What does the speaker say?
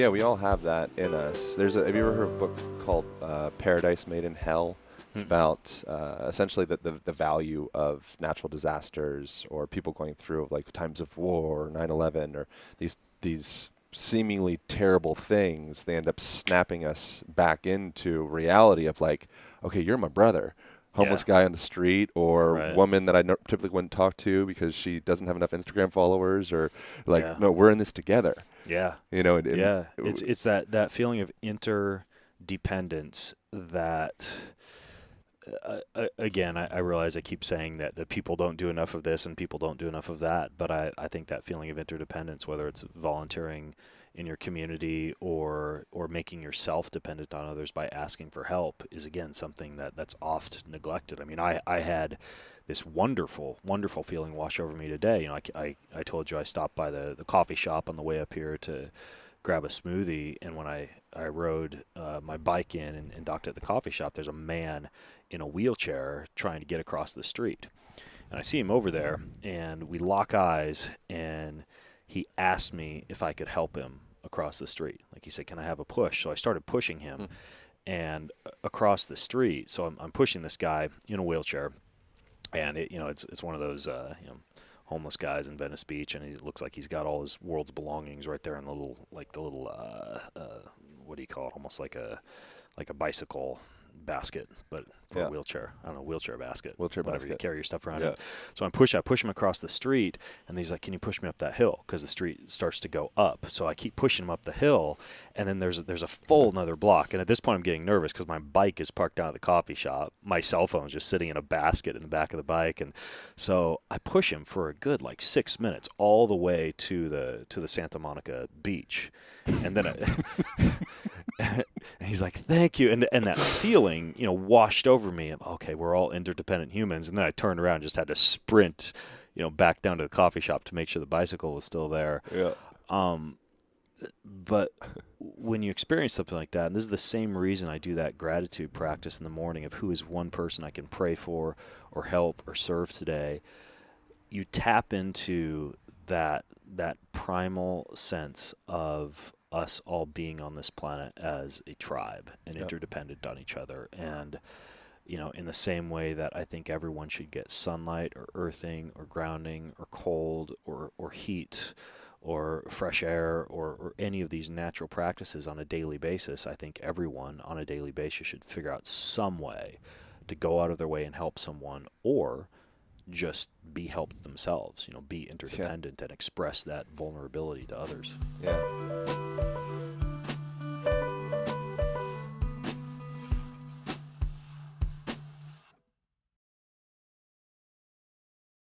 Yeah, we all have that in us. Have you ever heard of a book called Paradise Made in Hell? It's about essentially the value of natural disasters or people going through like times of war, or 9/11, or these seemingly terrible things. They end up snapping us back into reality of like, okay, you're my brother. Homeless guy on the street, or woman that I typically wouldn't talk to because she doesn't have enough Instagram followers, or like, no, we're in this together. Yeah. You know, It's that feeling of interdependence that, again, I realize I keep saying that people don't do enough of this and people don't do enough of that, but I think that feeling of interdependence, whether it's volunteering in your community or making yourself dependent on others by asking for help, is again something that's oft neglected. I mean, I had this wonderful feeling wash over me today. You know, I told you I stopped by the coffee shop on the way up here to grab a smoothie, and when I rode my bike in and docked at the coffee shop, there's a man in a wheelchair trying to get across the street. And I see him over there, and we lock eyes, and he asked me if I could help him across the street. Like, he said, can I have a push? So I started pushing him and across the street. So I'm pushing this guy in a wheelchair, and it's one of those homeless guys in Venice Beach, and he looks like he's got all his world's belongings right there in the little what do you call it? Almost like a bicycle basket, but for a wheelchair. I don't know, wheelchair basket. Whatever, you carry your stuff around in. So I push him across the street, and he's like, can you push me up that hill? Because the street starts to go up. So I keep pushing him up the hill, and then there's a full another block. And at this point, I'm getting nervous because my bike is parked down at the coffee shop. My cell phone's just sitting in a basket in the back of the bike. And so I push him for a good 6 minutes all the way to the Santa Monica beach. And then and he's like, thank you. And that feeling, washed over me. Okay, we're all interdependent humans. And then I turned around and just had to sprint, back down to the coffee shop to make sure the bicycle was still there. Yeah. But when you experience something like that, and this is the same reason I do that gratitude practice in the morning of who is one person I can pray for or help or serve today, you tap into that primal sense of us all being on this planet as a tribe and interdependent on each other. And, in the same way that I think everyone should get sunlight or earthing or grounding or cold or heat or fresh air or any of these natural practices on a daily basis, I think everyone on a daily basis should figure out some way to go out of their way and help someone, or just be helped themselves, be interdependent and express that vulnerability to others. Yeah.